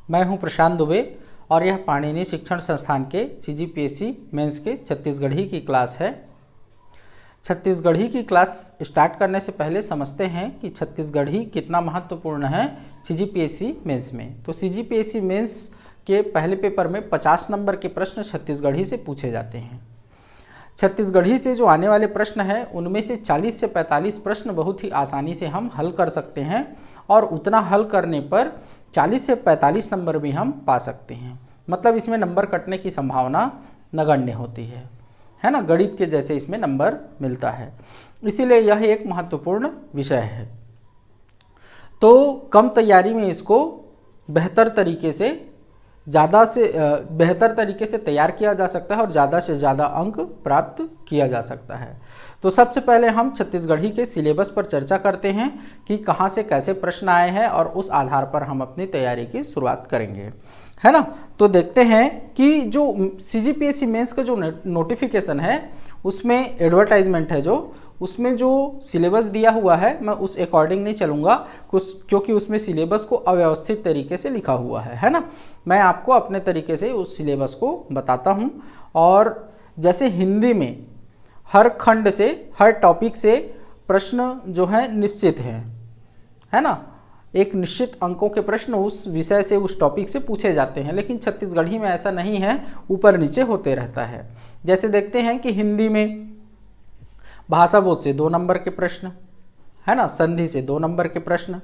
मैं हूं प्रशांत दुबे और यह पाणिनि शिक्षण संस्थान के CGPSC मेंस के छत्तीसगढ़ी की क्लास है। छत्तीसगढ़ी की क्लास स्टार्ट करने से पहले समझते हैं कि छत्तीसगढ़ी कितना महत्वपूर्ण है CGPSC मेंस में। तो CGPSC मेंस के पहले पेपर में 50 नंबर के प्रश्न छत्तीसगढ़ी से पूछे जाते हैं। छत्तीसगढ़ी से जो आने वाले प्रश्न हैं उनमें से 40 से 45 प्रश्न बहुत ही आसानी से हम हल कर सकते हैं और उतना हल करने पर 40 से 45 नंबर भी हम पा सकते हैं। मतलब इसमें नंबर कटने की संभावना नगण्य होती है ना, गणित के जैसे इसमें नंबर मिलता है, इसीलिए यह एक महत्वपूर्ण विषय है। तो कम तैयारी में इसको बेहतर तरीके से तैयार किया जा सकता है और ज़्यादा से ज़्यादा अंक प्राप्त किया जा सकता है। तो सबसे पहले हम छत्तीसगढ़ी के सिलेबस पर चर्चा करते हैं कि कहाँ से कैसे प्रश्न आए हैं और उस आधार पर हम अपनी तैयारी की शुरुआत करेंगे, है ना। तो देखते हैं कि जो CGPSC मेंस का जो नोटिफिकेशन है उसमें एडवर्टाइजमेंट है, जो उसमें जो सिलेबस दिया हुआ है मैं उस अकॉर्डिंग नहीं चलूँगा क्योंकि उसमें सिलेबस को अव्यवस्थित तरीके से लिखा हुआ है ना। मैं आपको अपने तरीके से उस सिलेबस को बताता हूँ। और जैसे हिंदी में हर खंड से, हर टॉपिक से प्रश्न जो है निश्चित है ना, एक निश्चित अंकों के प्रश्न उस विषय से, उस टॉपिक से पूछे जाते हैं। लेकिन छत्तीसगढ़ी में ऐसा नहीं है, ऊपर नीचे होते रहता है। जैसे देखते हैं कि हिंदी में भाषा बोध से 2 नंबर के प्रश्न, है ना, संधि से 2 नंबर के प्रश्न,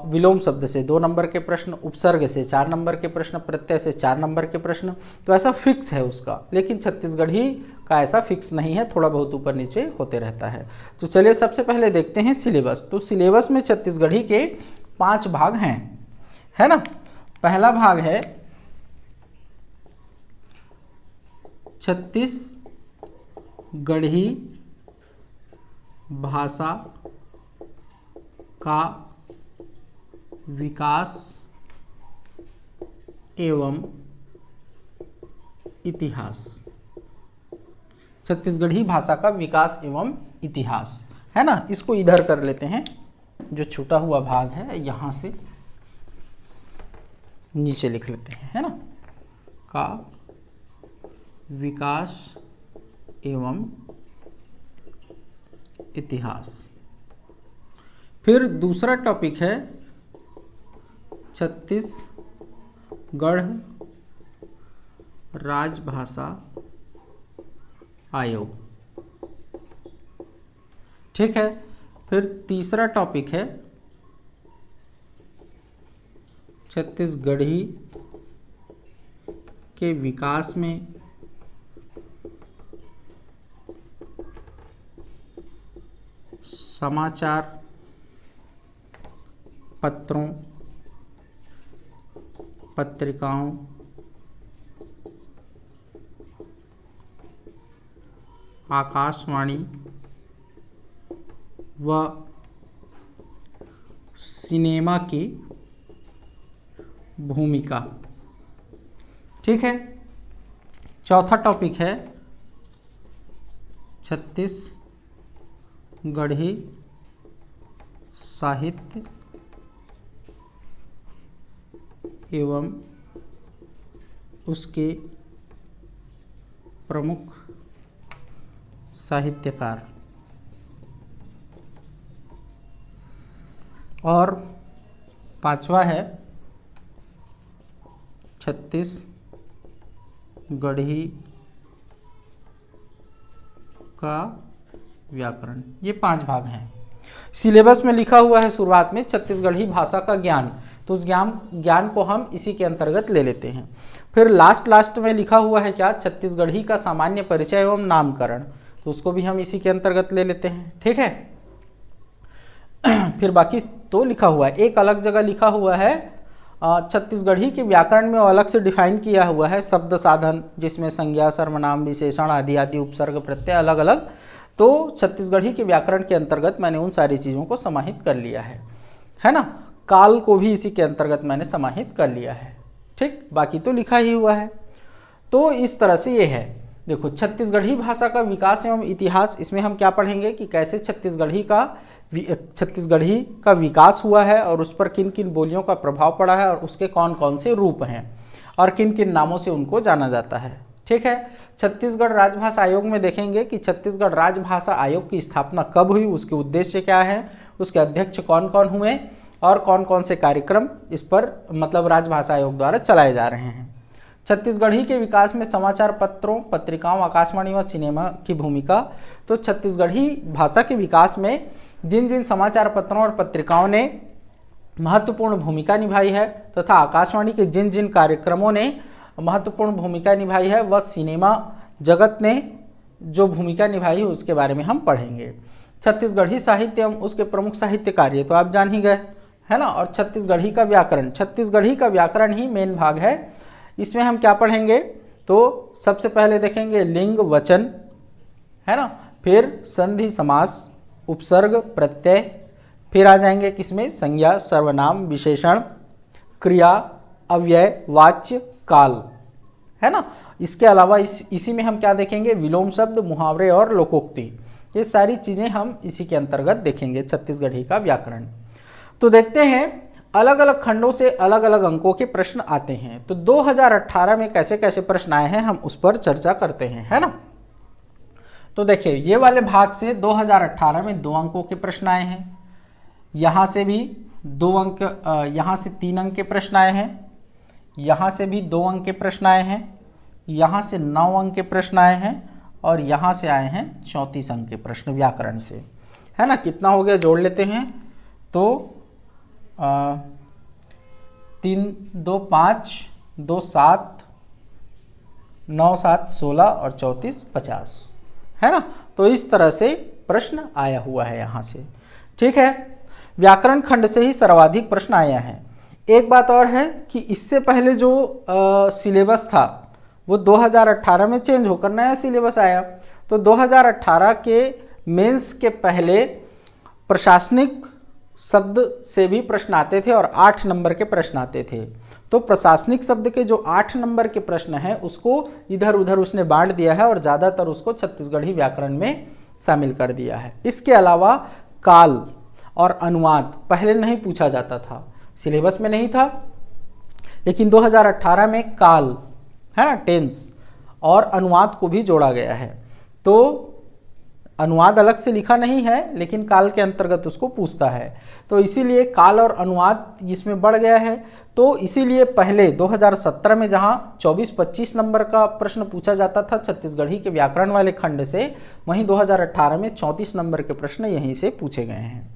विलोम शब्द से 2 नंबर के प्रश्न, उपसर्ग से 4 नंबर के प्रश्न, प्रत्यय से 4 नंबर के प्रश्न। तो ऐसा फिक्स है उसका, लेकिन छत्तीसगढ़ी का ऐसा फिक्स नहीं है, थोड़ा बहुत ऊपर नीचे होते रहता है। तो चलिए सबसे पहले देखते हैं सिलेबस। तो सिलेबस में छत्तीसगढ़ी के 5 भाग हैं, है ना। पहला भाग है छत्तीसगढ़ी भाषा का विकास एवं इतिहास। छत्तीसगढ़ी भाषा का विकास एवं इतिहास, है ना। इसको इधर कर लेते हैं, जो छूटा हुआ भाग है यहाँ से नीचे लिख लेते हैं, है ना, का विकास एवं इतिहास। फिर दूसरा टॉपिक है छत्तीसगढ़ राजभाषा आयोग, ठीक है। फिर तीसरा टॉपिक है छत्तीसगढ़ी के विकास में समाचार पत्रों, पत्रिकाओं, आकाशवाणी व सिनेमा की भूमिका, ठीक है। चौथा टॉपिक है छत्तीसगढ़ी साहित्य एवं उसके प्रमुख साहित्यकार। और पांचवा है छत्तीसगढ़ी का व्याकरण। ये 5 भाग हैं। सिलेबस में लिखा हुआ है शुरुआत में छत्तीसगढ़ी भाषा का ज्ञान, तो उस ज्ञान को हम इसी के अंतर्गत ले लेते हैं। फिर लास्ट में लिखा हुआ है क्या, छत्तीसगढ़ी का सामान्य परिचय एवं नामकरण, तो उसको भी हम इसी के अंतर्गत ले लेते हैं, ठीक है। फिर बाकी तो लिखा हुआ है, एक अलग जगह लिखा हुआ है छत्तीसगढ़ी के व्याकरण में अलग से डिफाइन किया हुआ है शब्द साधन, जिसमें संज्ञा, सर्वनाम, विशेषण आदि उपसर्ग, प्रत्यय अलग अलग। तो छत्तीसगढ़ी के व्याकरण के अंतर्गत मैंने उन सारी चीज़ों को समाहित कर लिया है ना। काल को भी इसी के अंतर्गत मैंने समाहित कर लिया है, ठीक। बाकी तो लिखा ही हुआ है। तो इस तरह से ये है। देखो, छत्तीसगढ़ी भाषा का विकास एवं इतिहास, इसमें हम क्या पढ़ेंगे कि कैसे छत्तीसगढ़ी का छत्तीसगढ़ी का विकास हुआ है और उस पर किन किन बोलियों का प्रभाव पड़ा है और उसके कौन कौन से रूप हैं और किन किन नामों से उनको जाना जाता है। ठीक है, छत्तीसगढ़ राजभाषा आयोग में देखेंगे कि छत्तीसगढ़ राजभाषा आयोग की स्थापना कब हुई, उसके उद्देश्य क्या है, उसके अध्यक्ष कौन कौन हुए और कौन कौन से कार्यक्रम इस पर मतलब राजभाषा आयोग द्वारा चलाए जा रहे हैं। छत्तीसगढ़ी के विकास में समाचार पत्रों, पत्रिकाओं, आकाशवाणी व सिनेमा की भूमिका। तो छत्तीसगढ़ी भाषा के विकास में जिन जिन समाचार पत्रों और पत्रिकाओं ने महत्वपूर्ण भूमिका निभाई है तथा आकाशवाणी के जिन जिन कार्यक्रमों ने महत्वपूर्ण भूमिका निभाई है वह सिनेमा जगत ने जो भूमिका निभाई है उसके बारे में हम पढ़ेंगे। छत्तीसगढ़ी साहित्य एवं उसके प्रमुख साहित्यकार ये तो आप जान ही गए, है ना। और छत्तीसगढ़ी का व्याकरण, छत्तीसगढ़ी का व्याकरण ही मेन भाग है। इसमें हम क्या पढ़ेंगे, तो सबसे पहले देखेंगे लिंग वचन, है ना, फिर संधि समास, उपसर्ग प्रत्यय, फिर आ जाएंगे किसमें, संज्ञा, सर्वनाम, विशेषण, क्रिया, अव्यय, वाच्य, काल, है ना। इसके अलावा इसी में हम क्या देखेंगे, विलोम शब्द, मुहावरे और लोकोक्ति, ये सारी चीज़ें हम इसी के अंतर्गत देखेंगे छत्तीसगढ़ी का व्याकरण। तो देखते हैं अलग अलग खंडों से अलग अलग अंकों के प्रश्न आते हैं। तो 2018 में कैसे कैसे प्रश्न आए हैं हम उस पर चर्चा करते हैं, है ना। तो देखिए ये वाले भाग से 2018 में 2 अंकों के प्रश्न आए हैं, यहाँ से भी 2 अंक, यहाँ से 3 अंक के प्रश्न आए हैं, यहाँ से भी 2 अंक के प्रश्न आए हैं, यहाँ से 9 अंक के प्रश्न आए हैं और यहाँ से आए हैं 34 अंक के प्रश्न व्याकरण से, है ना। कितना हो गया, जोड़ लेते हैं। तो 3 2 5 2 7 9 7 16 और 34 50, है ना। तो इस तरह से प्रश्न आया हुआ है यहाँ से। ठीक है, व्याकरण खंड से ही सर्वाधिक प्रश्न आया है। एक बात और है कि इससे पहले जो सिलेबस था वो 2018 में चेंज होकर नया सिलेबस आया। तो 2018 के मेंस के पहले प्रशासनिक शब्द से भी प्रश्न आते थे और 8 नंबर के प्रश्न आते थे। तो प्रशासनिक शब्द के जो 8 नंबर के प्रश्न हैं उसको इधर उधर उसने बांट दिया है और ज़्यादातर उसको छत्तीसगढ़ी व्याकरण में शामिल कर दिया है। इसके अलावा काल और अनुवाद पहले नहीं पूछा जाता था, सिलेबस में नहीं था, लेकिन 2018 में काल, है ना, टेंस और अनुवाद को भी जोड़ा गया है। तो अनुवाद अलग से लिखा नहीं है लेकिन काल के अंतर्गत उसको पूछता है, तो इसीलिए काल और अनुवाद इसमें बढ़ गया है। तो इसीलिए पहले 2017 में जहां 24-25 नंबर का प्रश्न पूछा जाता था छत्तीसगढ़ी के व्याकरण वाले खंड से, वहीं 2018 में 34 नंबर के प्रश्न यहीं से पूछे गए हैं।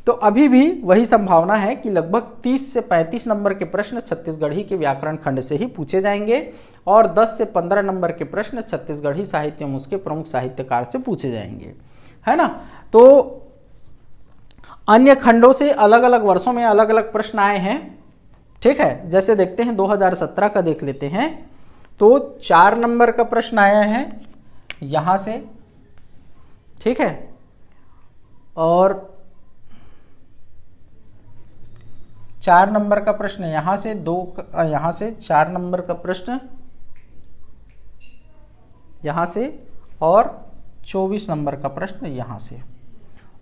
तो अभी भी वही संभावना है कि लगभग 30 से 35 नंबर के प्रश्न छत्तीसगढ़ी के व्याकरण खंड से ही पूछे जाएंगे और 10 से 15 नंबर के प्रश्न छत्तीसगढ़ी साहित्य में उसके प्रमुख साहित्यकार से पूछे जाएंगे, है ना। तो अन्य खंडों से अलग अलग वर्षों में अलग अलग प्रश्न आए हैं। ठीक है, जैसे देखते हैं 2017 का देख लेते हैं। तो 4 नंबर का प्रश्न आया है यहाँ से, ठीक है, और 4 नंबर का प्रश्न यहाँ से, 2 यहाँ से, 4 नंबर का प्रश्न यहाँ से और 24 नंबर का प्रश्न यहाँ से।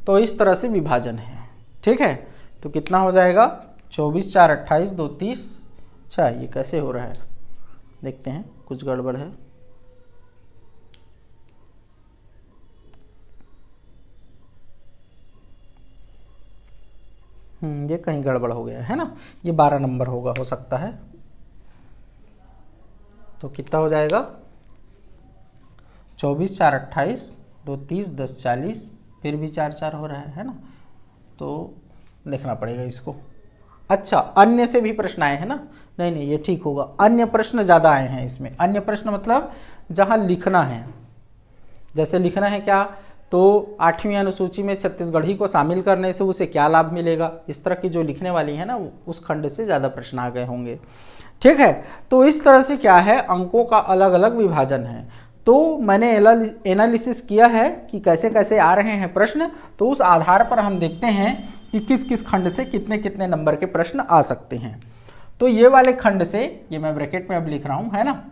तो इस तरह से विभाजन है। ठीक है, तो कितना हो जाएगा, 24 4 28 2 30। अच्छा, ये कैसे हो रहा है, देखते हैं, कुछ गड़बड़ है। ये कहीं गड़बड़ हो गया है ना, ये 12 नंबर होगा, हो सकता है। तो कितना हो जाएगा, 24 4 28 2 30 10 40, फिर भी 4 4 हो रहा है ना। तो देखना पड़ेगा इसको। अच्छा, अन्य से भी प्रश्न आए हैं ना, नहीं ये ठीक होगा, अन्य प्रश्न ज़्यादा आए हैं इसमें। अन्य प्रश्न मतलब जहाँ लिखना है, जैसे लिखना है क्या, तो 8वीं अनुसूची में छत्तीसगढ़ी को शामिल करने से उसे क्या लाभ मिलेगा, इस तरह की जो लिखने वाली है ना, उस खंड से ज़्यादा प्रश्न आ गए होंगे। ठीक है, तो इस तरह से क्या है, अंकों का अलग अलग विभाजन है। तो मैंने एनालिसिस किया है कि कैसे कैसे आ रहे हैं प्रश्न, तो उस आधार पर हम देखते हैं कि किस किस खंड से कितने कितने नंबर के प्रश्न आ सकते हैं। तो ये वाले खंड से, ये मैं ब्रैकेट में अब लिख रहा हूँ, है ना,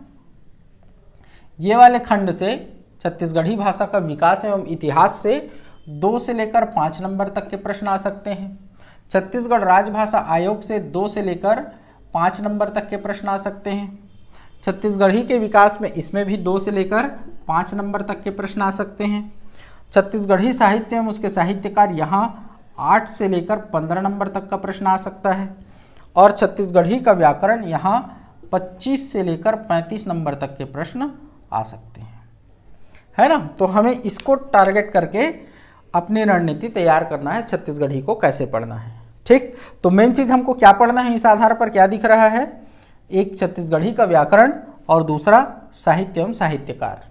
ये वाले खंड से छत्तीसगढ़ी भाषा का विकास एवं इतिहास से 2 से लेकर 5 नंबर तक के प्रश्न आ सकते हैं। छत्तीसगढ़ राजभाषा आयोग से 2 से लेकर 5 नंबर तक के प्रश्न आ सकते हैं। छत्तीसगढ़ी के विकास में इसमें भी 2 से लेकर 5 नंबर तक के प्रश्न आ सकते हैं। छत्तीसगढ़ी साहित्य में उसके साहित्यकार यहाँ 8 से लेकर 15 नंबर तक का प्रश्न आ सकता है। और छत्तीसगढ़ी का व्याकरण यहाँ 25 से लेकर 35 नंबर तक के प्रश्न आ सकते हैं, है ना। तो हमें इसको टारगेट करके अपनी रणनीति तैयार करना है, छत्तीसगढ़ी को कैसे पढ़ना है। ठीक, तो मेन चीज़ हमको क्या पढ़ना है, इस आधार पर क्या दिख रहा है, एक छत्तीसगढ़ी का व्याकरण और दूसरा साहित्य एवं साहित्यकार।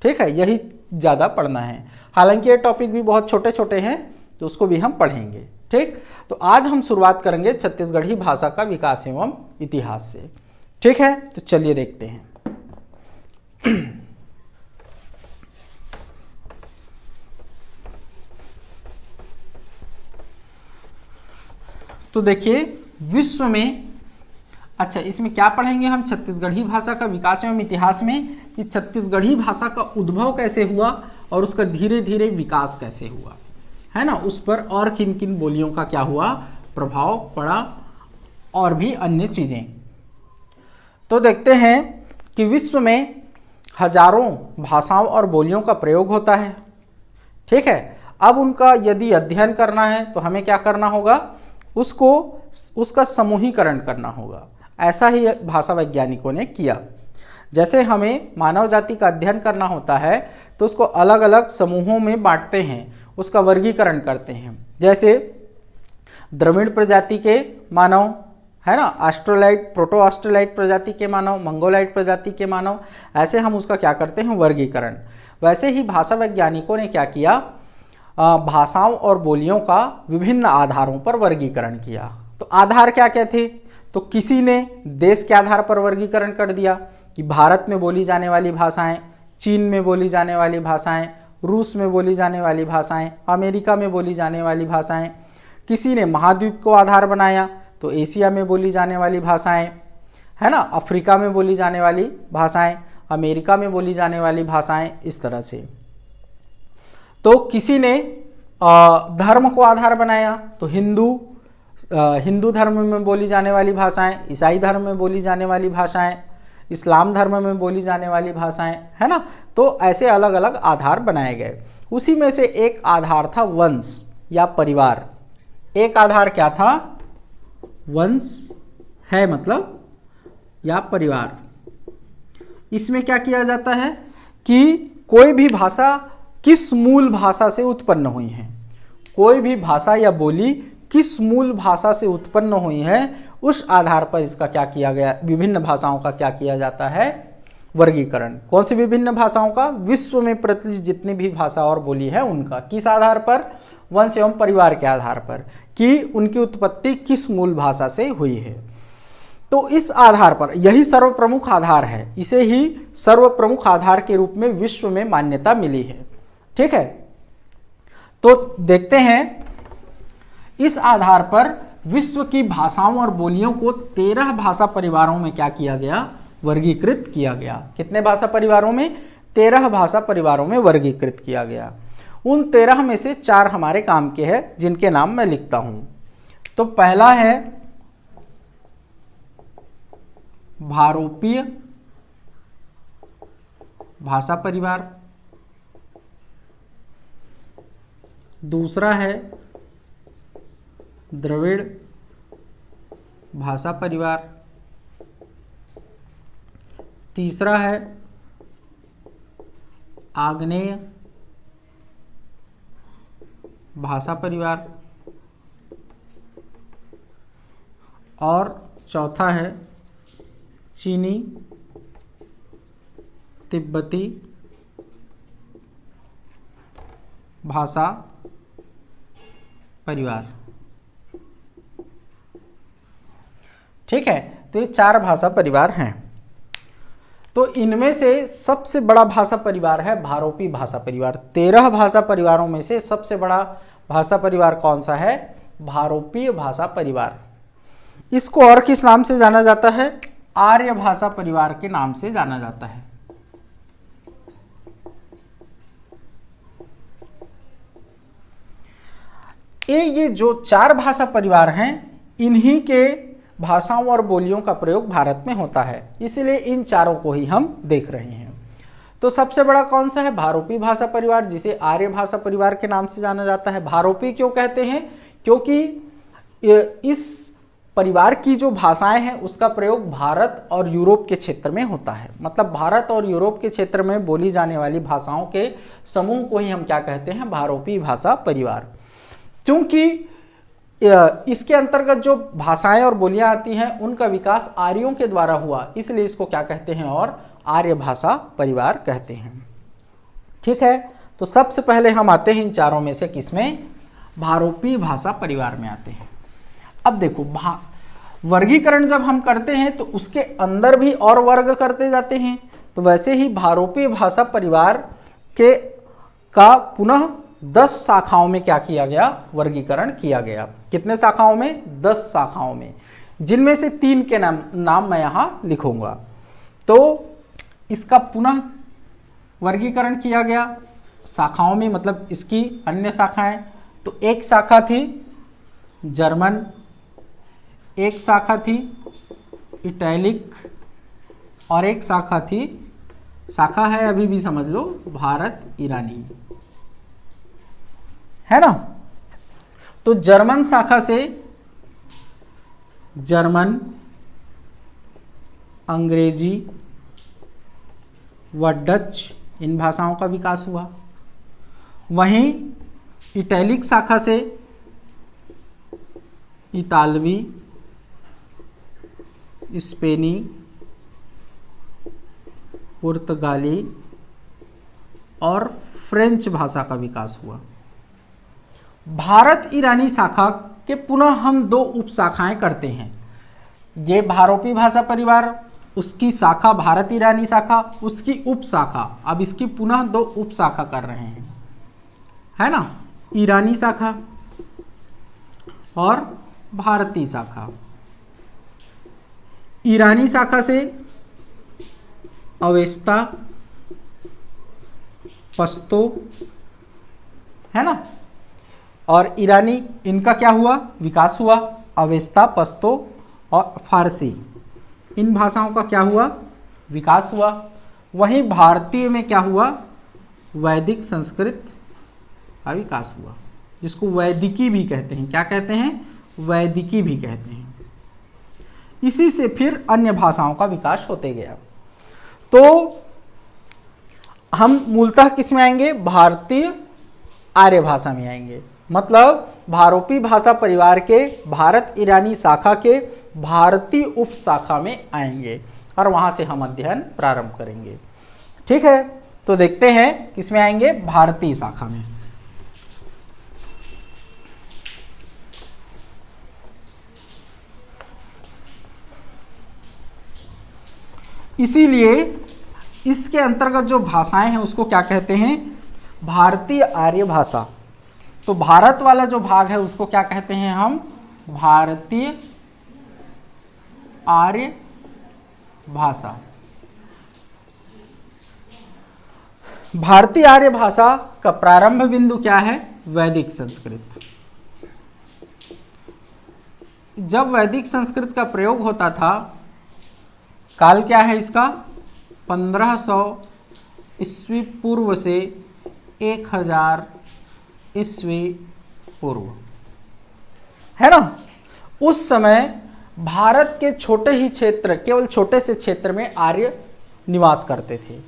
ठीक है, यही ज़्यादा पढ़ना है। हालांकि ये टॉपिक भी बहुत छोटे छोटे हैं तो उसको भी हम पढ़ेंगे। ठीक, तो आज हम शुरुआत करेंगे छत्तीसगढ़ी भाषा का विकास एवं इतिहास से। ठीक है, तो चलिए देखते हैं। तो देखिए विश्व में, अच्छा इसमें क्या पढ़ेंगे हम, छत्तीसगढ़ी भाषा का विकास एवं इतिहास में कि छत्तीसगढ़ी भाषा का उद्भव कैसे हुआ और उसका धीरे धीरे विकास कैसे हुआ, है ना, उस पर और किन किन बोलियों का क्या हुआ, प्रभाव पड़ा, और भी अन्य चीज़ें। तो देखते हैं कि विश्व में हजारों भाषाओं और बोलियों का प्रयोग होता है। ठीक है, अब उनका यदि अध्ययन करना है तो हमें क्या करना होगा, उसका समूहीकरण करना होगा। ऐसा ही भाषा वैज्ञानिकों ने किया। जैसे हमें मानव जाति का अध्ययन करना होता है तो उसको अलग अलग समूहों में बांटते हैं, उसका वर्गीकरण करते हैं। जैसे द्रविड़ प्रजाति के मानव, है ना, ऑस्ट्रोलाइट, प्रोटो ऑस्ट्रोलाइट प्रजाति के मानव, मंगोलाइट प्रजाति के मानव, ऐसे हम उसका क्या करते हैं, वर्गीकरण। वैसे ही भाषा वैज्ञानिकों ने क्या किया, भाषाओं और बोलियों का विभिन्न आधारों पर वर्गीकरण किया। तो आधार क्या क्या थे, तो किसी ने देश के आधार पर वर्गीकरण कर दिया कि भारत में बोली जाने वाली भाषाएं, चीन में बोली जाने वाली भाषाएं, रूस में बोली जाने वाली भाषाएं, अमेरिका में बोली जाने वाली भाषाएं। किसी ने महाद्वीप को आधार बनाया तो एशिया में बोली जाने वाली भाषाएं, है ना, अफ्रीका में बोली जाने वाली भाषाएं, अमेरिका में बोली जाने वाली भाषाएं, इस तरह से। तो किसी ने धर्म को आधार बनाया तो हिंदू धर्म में बोली जाने वाली भाषाएं, ईसाई धर्म में बोली जाने वाली भाषाएं, इस्लाम धर्म में बोली जाने वाली भाषाएं, है ना। तो ऐसे अलग अलग आधार बनाए गए। उसी में से एक आधार था वंश या परिवार। एक आधार क्या था, वंश है मतलब या परिवार। इसमें क्या किया जाता है कि कोई भी भाषा किस मूल भाषा से उत्पन्न हुई है, कोई भी भाषा या बोली किस मूल भाषा से उत्पन्न हुई है, उस आधार पर इसका क्या किया गया, विभिन्न भाषाओं का क्या किया जाता है, वर्गीकरण। कौन सी विभिन्न भाषाओं का, विश्व में प्रचलित जितनी भी भाषा और बोली है उनका। किस आधार पर, वंश एवं परिवार के आधार पर, कि उनकी उत्पत्ति किस मूल भाषा से हुई है। तो इस आधार पर, यही सर्वप्रमुख आधार है, इसे ही सर्वप्रमुख आधार के रूप में विश्व में मान्यता मिली है। ठीक है, तो देखते हैं इस आधार पर विश्व की भाषाओं और बोलियों को 13 भाषा परिवारों में क्या किया गया, वर्गीकृत किया गया। कितने भाषा परिवारों में, 13 भाषा परिवारों में वर्गीकृत किया गया। उन 13 में से 4 हमारे काम के हैं, जिनके नाम मैं लिखता हूं। तो पहला है भारोपीय भाषा परिवार, दूसरा है द्रविड़ भाषा परिवार, तीसरा है आग्नेय भाषा परिवार, और चौथा है चीनी तिब्बती भाषा परिवार। ठीक है, तो ये 4 भाषा परिवार हैं। तो इनमें से सबसे बड़ा भाषा परिवार है भारोपी भाषा परिवार। 13 भाषा परिवारों में से सबसे बड़ा भाषा परिवार कौन सा है, भारोपीय भाषा परिवार। इसको और किस नाम से जाना जाता है, आर्य भाषा परिवार के नाम से जाना जाता है। ये जो 4 भाषा परिवार हैं, इन्हीं के भाषाओं और बोलियों का प्रयोग भारत में होता है, इसलिए इन चारों को ही हम देख रहे हैं। तो सबसे बड़ा कौन सा है? भारोपी भाषा परिवार, जिसे आर्य भाषा परिवार के नाम से जाना जाता है। भारोपी क्यों कहते हैं? क्योंकि इस परिवार की जो भाषाएं हैं उसका प्रयोग भारत और यूरोप के क्षेत्र में होता है। मतलब भारत और यूरोप के क्षेत्र में बोली जाने वाली भाषाओं के समूह को ही हम क्या कहते हैं? भारोपी भाषा परिवार। क्योंकि इसके अंतर्गत जो भाषाएं और बोलियां आती हैं उनका विकास आर्यों के द्वारा हुआ, इसलिए इसको क्या कहते हैं? और आर्य भाषा परिवार कहते हैं। ठीक है, तो सबसे पहले हम आते हैं इन चारों में से किसमें? भारोपी भाषा परिवार में आते हैं। अब देखो, वर्गीकरण जब हम करते हैं तो उसके अंदर भी और वर्ग करते जाते हैं। तो वैसे ही भारोपी भाषा परिवार का पुनः 10 शाखाओं में क्या किया गया? वर्गीकरण किया गया। कितने शाखाओं में? 10 शाखाओं में, जिनमें से 3 के नाम मैं यहाँ लिखूंगा। तो इसका पुनः वर्गीकरण किया गया शाखाओं में, मतलब इसकी अन्य शाखाएं। तो एक शाखा थी जर्मन, एक शाखा थी इटैलिक, और एक शाखा है अभी भी समझ लो, भारत ईरानी, है ना। तो जर्मन शाखा से जर्मन, अंग्रेजी व डच इन भाषाओं का विकास हुआ। वहीं इटैलिक शाखा से इतालवी, स्पेनी, पुर्तगाली और फ्रेंच भाषा का विकास हुआ। भारत ईरानी शाखा के पुनः हम 2 उपशाखाएं करते हैं। ये भारोपी भाषा परिवार, उसकी शाखा भारत ईरानी शाखा, उसकी उपशाखा, अब इसकी पुनः 2 उपशाखा कर रहे हैं, है ना। ईरानी शाखा और भारतीय शाखा। ईरानी शाखा से अवेस्ता, पश्तो, है ना। और ईरानी, इनका क्या हुआ? विकास हुआ। अवेस्ता, पश्तो और फारसी, इन भाषाओं का क्या हुआ? विकास हुआ। वहीं भारतीय में क्या हुआ? वैदिक संस्कृत का विकास हुआ, जिसको वैदिकी भी कहते हैं। क्या कहते हैं? वैदिकी भी कहते हैं। इसी से फिर अन्य भाषाओं का विकास होते गया। तो हम मूलतः किस में आएंगे? भारतीय आर्य भाषा में आएंगे। मतलब भारोपी भाषा परिवार के भारत ईरानी शाखा के भारतीय उपशाखा में आएंगे और वहां से हम अध्ययन प्रारंभ करेंगे। ठीक है, तो देखते हैं किसमें आएंगे? भारतीय शाखा में। इसीलिए इसके अंतर्गत जो भाषाएं हैं उसको क्या कहते हैं? भारतीय आर्य भाषा। तो भारत वाला जो भाग है उसको क्या कहते हैं हम? भारतीय आर्य भाषा। भारतीय आर्य भाषा का प्रारंभ बिंदु क्या है? वैदिक संस्कृत। जब वैदिक संस्कृत का प्रयोग होता था, काल क्या है इसका? 1500 ईस्वी पूर्व से 1000 ईस्वी पूर्व, है ना। उस समय भारत के छोटे ही क्षेत्र, केवल छोटे से क्षेत्र में आर्य निवास करते थे।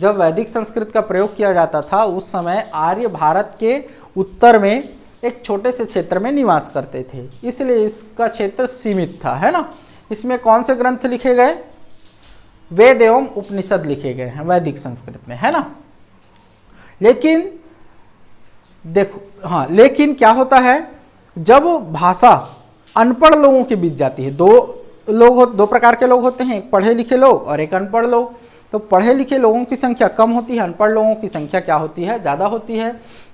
जब वैदिक संस्कृत का प्रयोग किया जाता था उस समय आर्य भारत के उत्तर में एक छोटे से क्षेत्र में निवास करते थे, इसलिए इसका क्षेत्र सीमित था, है ना। इसमें कौन से ग्रंथ लिखे गए? वेद एवं उपनिषद लिखे गए हैं वैदिक संस्कृत में, है ना। लेकिन देखो, हाँ, लेकिन क्या होता है, जब भाषा अनपढ़ लोगों के बीच जाती है, दो प्रकार के लोग होते हैं, एक पढ़े लिखे लोग और एक अनपढ़ लोग। तो पढ़े लिखे लोगों की संख्या कम होती है, अनपढ़ लोगों की संख्या क्या होती है? ज़्यादा होती है।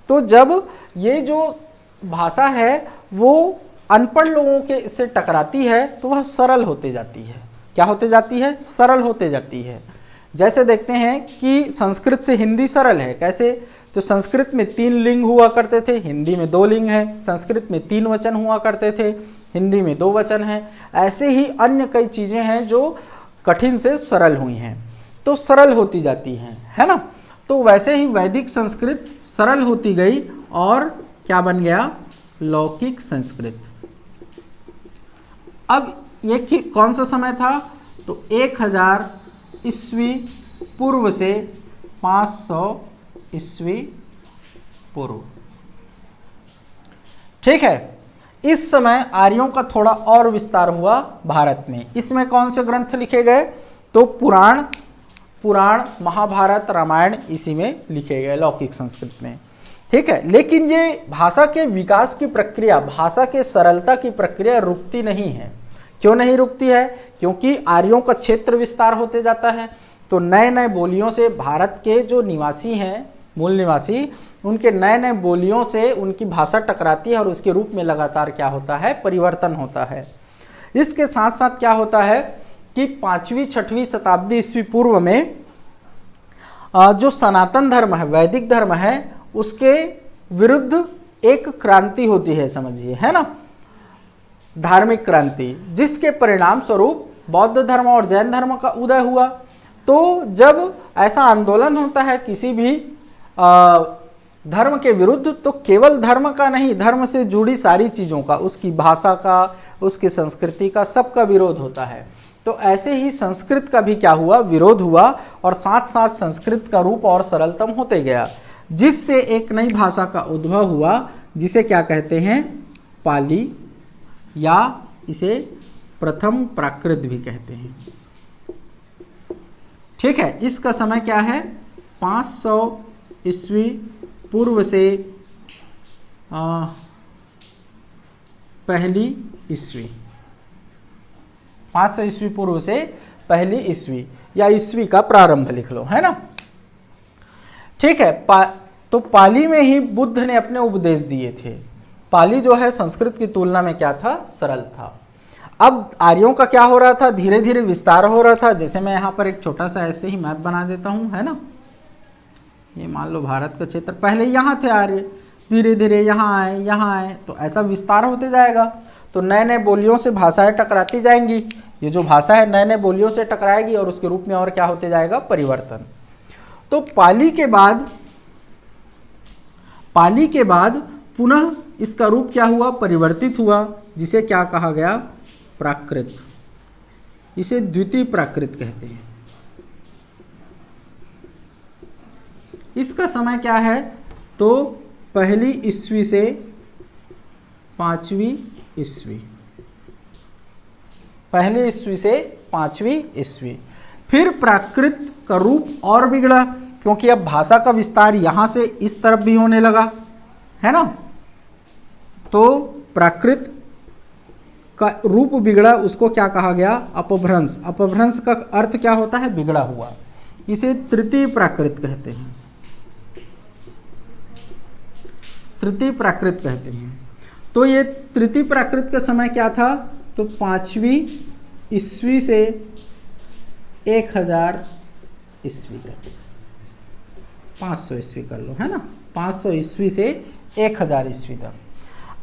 तो जब ये जो भाषा है वो अनपढ़ लोगों के से टकराती है तो वह सरल होते जाती है। क्या होते जाती है? सरल होते जाती है। जैसे देखते हैं कि संस्कृत से हिंदी सरल है। कैसे? तो संस्कृत में 3 लिंग हुआ करते थे, हिंदी में 2 लिंग है। संस्कृत में 3 वचन हुआ करते थे, हिंदी में 2 वचन हैं। ऐसे ही अन्य कई चीज़ें हैं जो कठिन से सरल हुई हैं, तो सरल होती जाती हैं, है ना। तो वैसे ही वैदिक संस्कृत सरल होती गई और क्या बन गया, लौकिक संस्कृत। अब ये कौन सा समय था, तो 1000 ईस्वी पूर्व से 500 ईस्वी पूर्व, ठीक है। इस समय आर्यों का थोड़ा और विस्तार हुआ भारत में। इसमें कौन से ग्रंथ लिखे गए, तो पुराण महाभारत रामायण इसी में लिखे गए लौकिक संस्कृत में, ठीक है। लेकिन ये भाषा के विकास की प्रक्रिया, भाषा के सरलता की प्रक्रिया रुकती नहीं है। क्यों नहीं रुकती है, क्योंकि आर्यों का क्षेत्र विस्तार होते जाता है, तो नए नए बोलियों से भारत के जो निवासी हैं, मूल निवासी, उनके नए नए बोलियों से उनकी भाषा टकराती है और उसके रूप में लगातार क्या होता है, परिवर्तन होता है। इसके साथ साथ क्या होता है कि 5वीं 6वीं शताब्दी ईस्वी पूर्व में जो सनातन धर्म है, वैदिक धर्म है, उसके विरुद्ध एक क्रांति होती है, समझिए, है ना, धार्मिक क्रांति, जिसके परिणाम स्वरूप बौद्ध धर्म और जैन धर्म का उदय हुआ। तो जब ऐसा आंदोलन होता है किसी भी धर्म के विरुद्ध, तो केवल धर्म का नहीं, धर्म से जुड़ी सारी चीज़ों का, उसकी भाषा का, उसकी संस्कृति का, सबका विरोध होता है। तो ऐसे ही संस्कृत का भी क्या हुआ, विरोध हुआ, और साथ साथ संस्कृत का रूप और सरलतम होते गया, जिससे एक नई भाषा का उद्भव हुआ, जिसे क्या कहते हैं, पाली, या इसे प्रथम प्राकृत भी कहते हैं, ठीक है। इसका समय क्या है, 500 ईस्वी पूर्व से पहली ईस्वी, 500 ईस्वी पूर्व से पहली ईस्वी, या ईस्वी का प्रारंभ लिख लो, है ना, ठीक है। तो पाली में ही बुद्ध ने अपने उपदेश दिए थे। पाली जो है संस्कृत की तुलना में क्या था, सरल था। अब आर्यों का क्या हो रहा था, धीरे धीरे विस्तार हो रहा था। जैसे मैं यहाँ पर एक छोटा सा ऐसे ही मैप बना देता हूँ, है ना, ये मान लो भारत का क्षेत्र, पहले यहाँ थे आर्य, धीरे धीरे यहाँ आए, तो ऐसा विस्तार होते जाएगा। तो नए नए बोलियों से भाषाएं टकराती जाएंगी, ये जो भाषा है नए नए बोलियों से टकराएगी और उसके रूप में और क्या होते जाएगा, परिवर्तन। तो पाली के बाद पुनः इसका रूप क्या हुआ, परिवर्तित हुआ, जिसे क्या कहा गया, प्राकृत। इसे द्वितीय प्राकृत कहते हैं। इसका समय क्या है, तो पहली ईस्वी से 5वीं ईस्वी, पहली ईस्वी से 5वीं ईस्वी। फिर प्राकृत का रूप और बिगड़ा, क्योंकि अब भाषा का विस्तार यहाँ से इस तरफ भी होने लगा, है ना। तो प्राकृत का रूप बिगड़ा, उसको क्या कहा गया, अपभ्रंश। अपभ्रंश का अर्थ क्या होता है, बिगड़ा हुआ। इसे तृतीय प्राकृत कहते हैं, तृतीय प्राकृत कहते हैं। तो ये तृतीय प्राकृत का समय क्या था, तो 5वीं ईस्वी से 1000 ईस्वी तक, 500 ईस्वी कर लो, है ना, 500 ईस्वी से 1000 ईस्वी तक।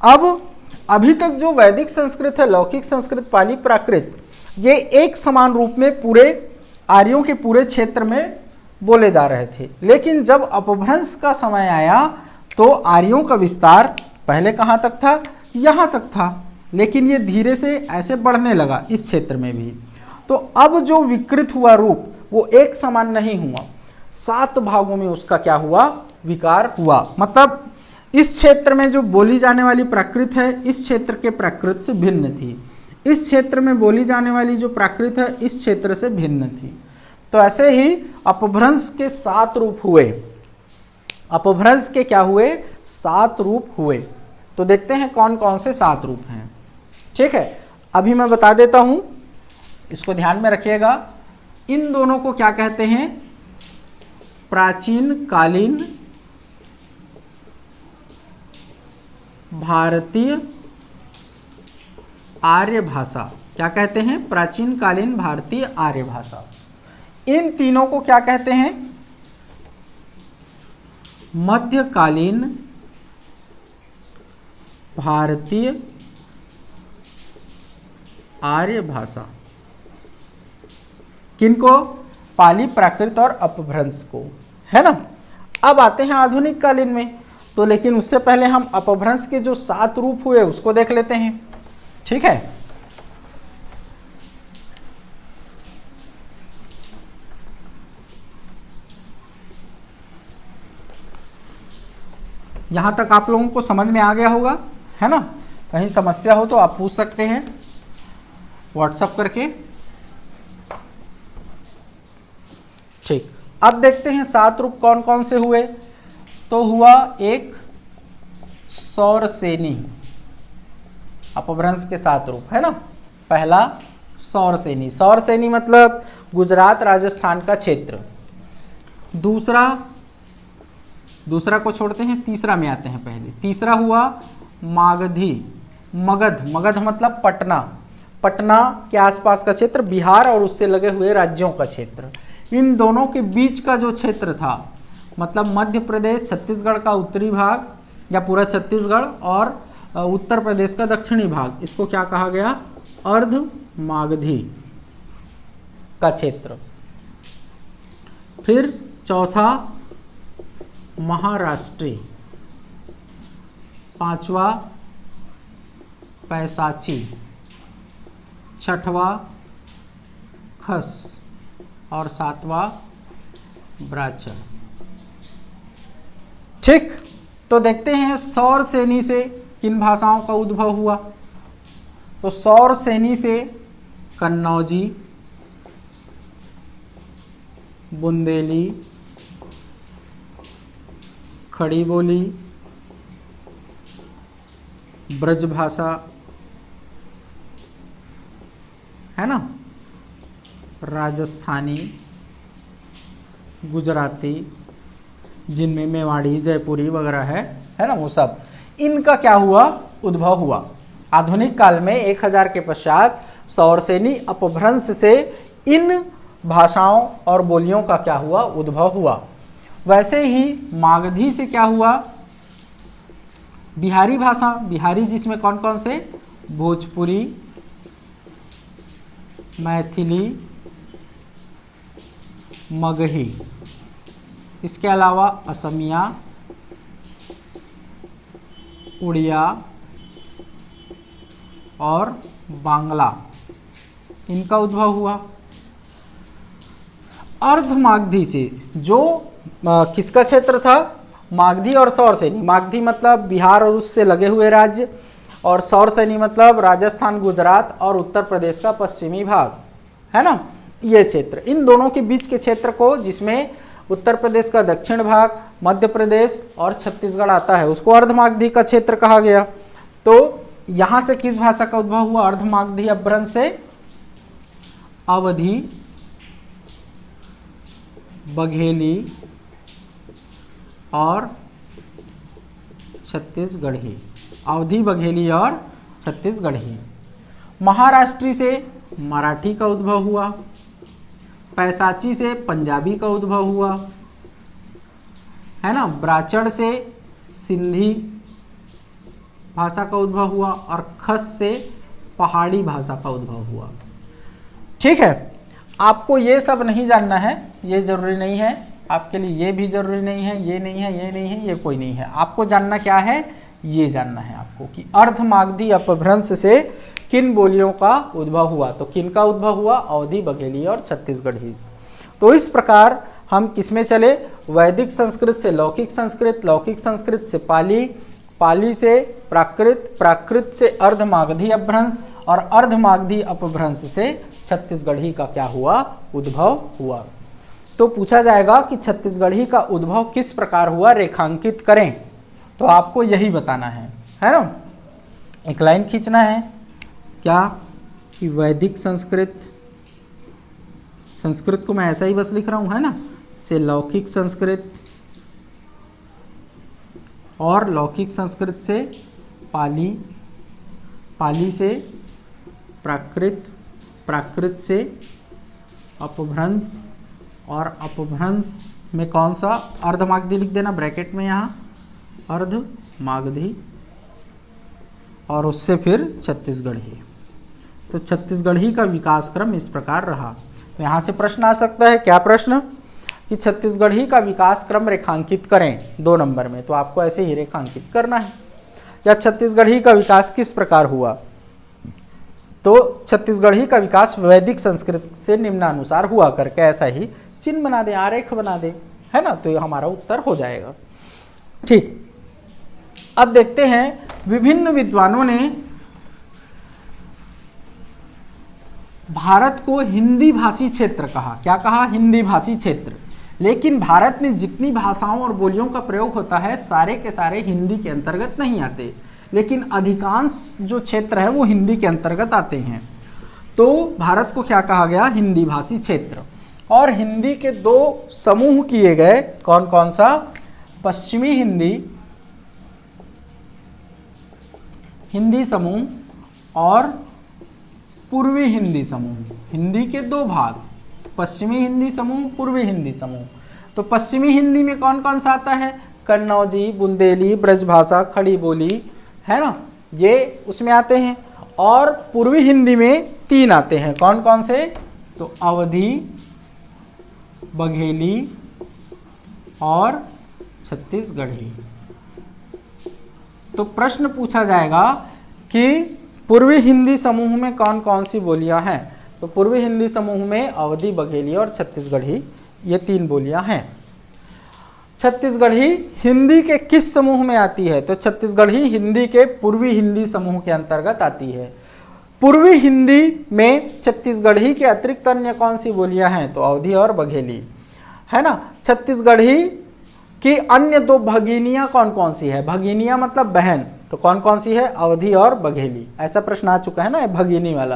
अब अभी तक जो वैदिक संस्कृत है, लौकिक संस्कृत, पाली प्राकृत, ये एक समान रूप में पूरे आर्यों के पूरे क्षेत्र में बोले जा रहे थे। लेकिन जब अपभ्रंश का समय आया तो आर्यों का विस्तार पहले कहाँ तक था, यहाँ तक था, लेकिन ये धीरे से ऐसे बढ़ने लगा इस क्षेत्र में भी। तो अब जो विकृत हुआ रूप वो एक समान नहीं हुआ, 7 भागों में उसका क्या हुआ, विकार हुआ। मतलब इस क्षेत्र में जो बोली जाने वाली प्राकृत है इस क्षेत्र के प्राकृत से भिन्न थी, इस क्षेत्र में बोली जाने वाली जो प्राकृत है इस क्षेत्र से भिन्न थी। तो ऐसे ही अपभ्रंश के 7 रूप हुए, अपभ्रंश के क्या हुए, 7 रूप हुए। तो देखते हैं कौन कौन से 7 रूप हैं, ठीक है। अभी मैं बता देता हूं, इसको ध्यान में रखिएगा। इन दोनों को क्या कहते हैं, प्राचीन कालीन भारतीय आर्य भाषा। क्या कहते हैं, प्राचीन कालीन भारतीय आर्य भाषा। इन तीनों को क्या कहते हैं, मध्यकालीन भारतीय आर्य भाषा। किनको? पाली, प्राकृत और अपभ्रंश को, है ना। अब आते हैं आधुनिक कालीन में, तो लेकिन उससे पहले हम अपभ्रंश के जो 7 रूप हुए उसको देख लेते हैं, ठीक है। यहां तक आप लोगों को समझ में आ गया होगा, है ना। कहीं समस्या हो तो आप पूछ सकते हैं व्हाट्सएप करके। ठीक, अब देखते हैं 7 रूप कौन कौन से हुए। तो हुआ एक सौरसेनी, अपभ्रंश के 7 रूप, है ना। पहला सौरसेनी, सौरसेनी मतलब गुजरात राजस्थान का क्षेत्र। दूसरा को छोड़ते हैं, तीसरा में आते हैं पहले। तीसरा हुआ मागधी, मगध, मगध मतलब पटना, पटना के आसपास का क्षेत्र, बिहार और उससे लगे हुए राज्यों का क्षेत्र। इन दोनों के बीच का जो क्षेत्र था, मतलब मध्य प्रदेश, छत्तीसगढ़ का उत्तरी भाग या पूरा छत्तीसगढ़ और उत्तर प्रदेश का दक्षिणी भाग, इसको क्या कहा गया? अर्ध मागधी का क्षेत्र। फिर चौथा महाराष्ट्री, पांचवा पैसाची, छठवा खस और सातवां ब्राह्मण। ठीक, तो देखते हैं सौरसेनी से किन भाषाओं का उद्भव हुआ। तो सौरसेनी से कन्नौजी, बुंदेली, खड़ी बोली, ब्रजभाषा, है ना, राजस्थानी, गुजराती, जिनमें मेवाड़ी, जयपुरी वगैरह है ना, वो सब, इनका क्या हुआ? उद्भव हुआ। आधुनिक काल में 1000 के पश्चात सौरसेनी अपभ्रंश से इन भाषाओं और बोलियों का क्या हुआ? उद्भव हुआ। वैसे ही मागधी से क्या हुआ? बिहारी भाषा, बिहारी जिसमें कौन कौन से? भोजपुरी, मैथिली, मगही, इसके अलावा असमिया, उड़िया और बांग्ला, इनका उद्भव हुआ। अर्ध मागधी से जो किसका क्षेत्र था? मागधी और सौरसेनी। मागधी मतलब बिहार और उससे लगे हुए राज्य, और सौरसेनी मतलब राजस्थान, गुजरात और उत्तर प्रदेश का पश्चिमी भाग, है ना, ये क्षेत्र। इन दोनों के बीच के क्षेत्र को, जिसमें उत्तर प्रदेश का दक्षिण भाग, मध्य प्रदेश और छत्तीसगढ़ आता है, उसको अर्धमागधी का क्षेत्र कहा गया। तो यहां से किस भाषा का उद्भव हुआ? अर्धमागधी अपभ्रंश से अवधी, बघेली और छत्तीसगढ़ी, अवधी, बघेली और छत्तीसगढ़ी। महाराष्ट्री से मराठी का उद्भव हुआ। पैसाची से पंजाबी का उद्भव हुआ, है ना। ब्राह्मण से सिंधी भाषा का उद्भव हुआ और खस से पहाड़ी भाषा का उद्भव हुआ। ठीक है, आपको ये सब नहीं जानना है, ये जरूरी नहीं है आपके लिए, ये भी जरूरी नहीं है, ये नहीं है, ये नहीं है, ये कोई नहीं है। आपको जानना क्या है? ये जानना है आपको कि अर्धमागधी अपभ्रंश से किन बोलियों का उद्भव हुआ। तो किन का उद्भव हुआ? अवधी, बघेली और छत्तीसगढ़ी। तो इस प्रकार हम किसमें चले? वैदिक संस्कृत से लौकिक संस्कृत, लौकिक संस्कृत से पाली, पाली से प्राकृत, प्राकृत से अर्धमागधी अपभ्रंश और अर्धमागधी अपभ्रंश से छत्तीसगढ़ी का क्या हुआ? उद्भव हुआ। तो पूछा जाएगा कि छत्तीसगढ़ी का उद्भव किस प्रकार हुआ, रेखांकित करें। तो आपको यही बताना है ना। एक लाइन खींचना है क्या कि वैदिक संस्कृत, संस्कृत को मैं ऐसा ही बस लिख रहा हूं, है ना, से लौकिक संस्कृत और लौकिक संस्कृत से पाली, पाली से प्राकृत, प्राकृत से अपभ्रंश और अपभ्रंश में कौन सा, अर्धमागधी लिख देना ब्रैकेट में यहाँ, अर्धमागधी, और उससे फिर छत्तीसगढ़ी। तो छत्तीसगढ़ी का विकास क्रम इस प्रकार रहा। तो यहाँ से प्रश्न आ सकता है, क्या प्रश्न, कि छत्तीसगढ़ी का विकास क्रम रेखांकित करें 2 नंबर में। तो आपको ऐसे ही रेखांकित करना है, या छत्तीसगढ़ी का विकास किस प्रकार हुआ। तो छत्तीसगढ़ी का विकास वैदिक संस्कृत से निम्नानुसार हुआ करके ऐसा ही चिन्ह बना दें, आरेख बना दें, है ना। तो ये हमारा उत्तर हो जाएगा। ठीक, अब देखते हैं विभिन्न विद्वानों ने भारत को हिंदी भाषी क्षेत्र कहा। क्या कहा, हिंदी भाषी क्षेत्र। लेकिन भारत में जितनी भाषाओं और बोलियों का प्रयोग होता है सारे के सारे हिंदी के अंतर्गत नहीं आते, लेकिन अधिकांश जो क्षेत्र है वो हिंदी के अंतर्गत आते हैं। तो भारत को क्या कहा गया, हिंदी भाषी क्षेत्र। और हिंदी के 2 समूह किए गए, कौन कौन सा, पश्चिमी हिंदी, हिंदी समूह और पूर्वी हिंदी समूह। हिंदी के 2 भाग, पश्चिमी हिंदी समूह, पूर्वी हिंदी समूह। तो पश्चिमी हिंदी में कौन कौन सा आता है, कन्नौजी, बुंदेली, ब्रजभाषा, खड़ी बोली, है ना, ये उसमें आते हैं। और पूर्वी हिंदी में 3 आते हैं, कौन कौन से, तो अवधी, बघेली और छत्तीसगढ़ी। तो प्रश्न पूछा जाएगा कि पूर्वी हिंदी समूह में कौन कौन सी बोलियां हैं। तो पूर्वी हिंदी समूह में अवधी, बघेली और छत्तीसगढ़ी, ये 3 बोलियां हैं। छत्तीसगढ़ी हिंदी के किस समूह में आती है, तो छत्तीसगढ़ी हिंदी के पूर्वी हिंदी समूह के अंतर्गत आती है। पूर्वी हिंदी में छत्तीसगढ़ी के अतिरिक्त अन्य कौन सी बोलियां हैं, तो अवधी और बघेली, है ना। छत्तीसगढ़ी की अन्य 2 भगिनियां कौन कौन सी है, भगिनियां मतलब बहन, तो कौन कौन सी है, अवधी और बघेली। ऐसा प्रश्न आ चुका है ना भगिनी वाला।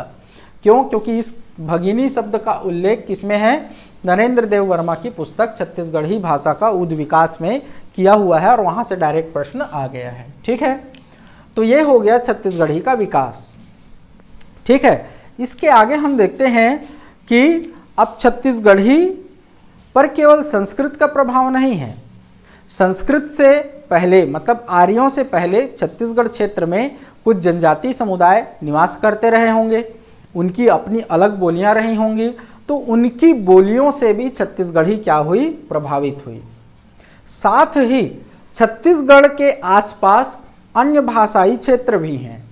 क्यों, क्योंकि इस भगिनी शब्द का उल्लेख किसमें है, नरेंद्र देव वर्मा की पुस्तक छत्तीसगढ़ी भाषा का उद विकास में किया हुआ है, और वहां से डायरेक्ट प्रश्न आ गया है। ठीक है, तो ये हो गया छत्तीसगढ़ी का विकास। ठीक है, इसके आगे हम देखते हैं कि अब छत्तीसगढ़ी पर केवल संस्कृत का प्रभाव नहीं है। संस्कृत से पहले, मतलब आर्यों से पहले छत्तीसगढ़ क्षेत्र में कुछ जनजातीय समुदाय निवास करते रहे होंगे, उनकी अपनी अलग बोलियां रही होंगी। तो उनकी बोलियों से भी छत्तीसगढ़ी क्या हुई, प्रभावित हुई। साथ ही छत्तीसगढ़ के आसपास अन्य भाषाई क्षेत्र भी हैं,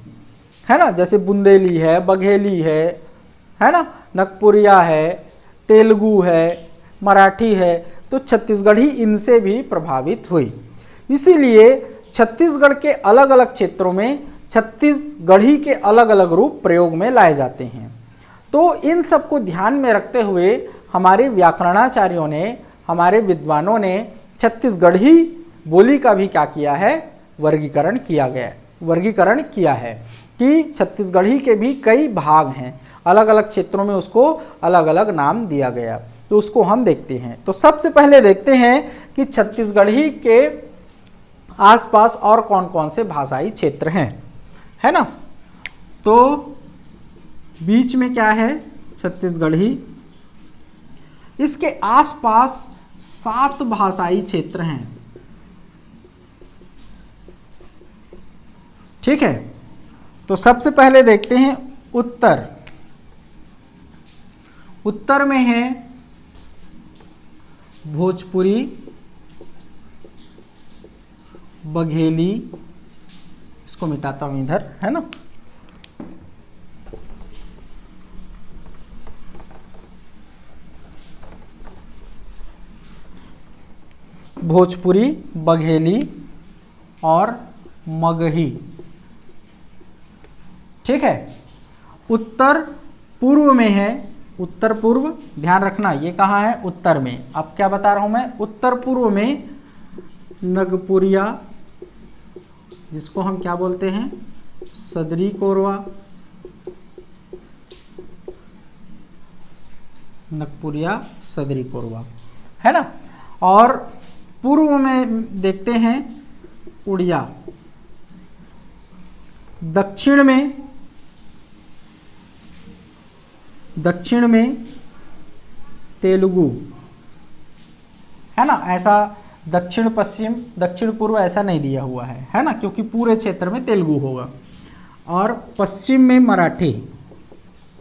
है ना, जैसे बुंदेली है, बघेली है ना, नगपुरिया है, तेलुगु है, मराठी है। तो छत्तीसगढ़ी इनसे भी प्रभावित हुई। इसीलिए छत्तीसगढ़ के अलग अलग क्षेत्रों में छत्तीसगढ़ी के अलग अलग रूप प्रयोग में लाए जाते हैं। तो इन सब को ध्यान में रखते हुए हमारे व्याकरणाचार्यों ने, हमारे विद्वानों ने छत्तीसगढ़ी बोली का भी क्या किया है, वर्गीकरण किया है कि छत्तीसगढ़ी के भी कई भाग हैं, अलग अलग क्षेत्रों में उसको अलग अलग नाम दिया गया। तो उसको हम देखते हैं। तो सबसे पहले देखते हैं कि छत्तीसगढ़ी के आसपास और कौन कौन से भाषाई क्षेत्र हैं, है ना। तो बीच में क्या है, छत्तीसगढ़ी, इसके आसपास 7 भाषाई क्षेत्र हैं। ठीक है, तो सबसे पहले देखते हैं उत्तर। उत्तर में है भोजपुरी, बघेली, इसको मिटाता हूं इधर, है ना, भोजपुरी, बघेली और मगही। ठीक है, उत्तर पूर्व में है, उत्तर पूर्व, ध्यान रखना ये कहाँ है, उत्तर में। अब क्या बता रहा हूं मैं, उत्तर पूर्व में नगपुरिया, जिसको हम क्या बोलते हैं, सदरी कोरवा, नगपुरिया, सदरी कोरवा, है ना। और पूर्व में देखते हैं उड़िया, दक्षिण में तेलुगु, है ना। ऐसा दक्षिण पश्चिम दक्षिण पूर्व ऐसा नहीं दिया हुआ है ना, क्योंकि पूरे क्षेत्र में तेलुगु होगा। और पश्चिम में मराठी,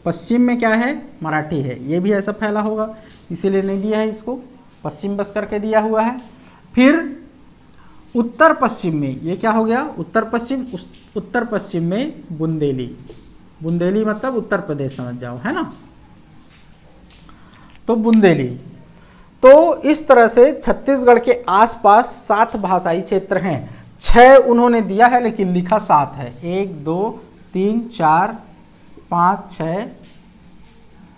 पश्चिम में क्या है, मराठी है, ये भी ऐसा फैला होगा, इसीलिए नहीं दिया है इसको, पश्चिम बस करके दिया हुआ है। फिर उत्तर पश्चिम में ये क्या हो गया, उत्तर पश्चिम, उत्तर पश्चिम में बुंदेली, बुंदेली मतलब उत्तर प्रदेश समझ जाओ, है ना। तो बुंदेली। तो इस तरह से छत्तीसगढ़ के आसपास 7 भाषाई क्षेत्र हैं। 6 उन्होंने दिया है लेकिन लिखा 7 है, 1 2 3 4 5 6,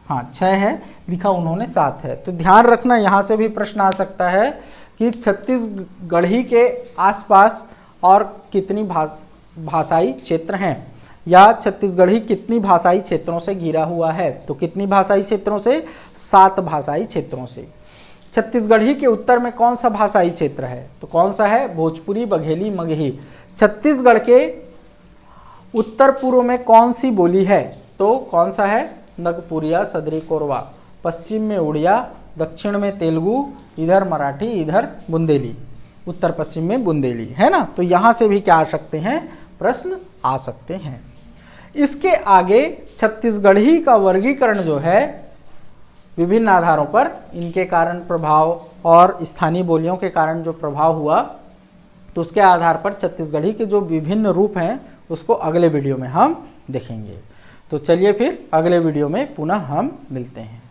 हाँ 6 है, लिखा उन्होंने 7 है। तो ध्यान रखना, यहाँ से भी प्रश्न आ सकता है कि छत्तीसगढ़ी के आसपास और कितनी भाषाई क्षेत्र हैं, या छत्तीसगढ़ी कितनी भाषाई क्षेत्रों से घिरा हुआ है। तो कितनी भाषाई क्षेत्रों से, 7 भाषाई क्षेत्रों से। छत्तीसगढ़ी के उत्तर में कौन सा भाषाई क्षेत्र है, तो कौन सा है, भोजपुरी, बघेली, मगही। छत्तीसगढ़ के उत्तर पूर्व में कौन सी बोली है, तो कौन सा है, नगपुरिया, सदरी कोरवा। पश्चिम में उड़िया, दक्षिण में तेलुगु, इधर मराठी, इधर बुंदेली, उत्तर पश्चिम में बुंदेली, है ना। तो यहाँ से भी क्या आ सकते हैं, प्रश्न आ सकते हैं। इसके आगे छत्तीसगढ़ी का वर्गीकरण जो है विभिन्न आधारों पर, इनके कारण प्रभाव और स्थानीय बोलियों के कारण जो प्रभाव हुआ, तो उसके आधार पर छत्तीसगढ़ी के जो विभिन्न रूप हैं उसको अगले वीडियो में हम देखेंगे। तो चलिए फिर अगले वीडियो में पुनः हम मिलते हैं।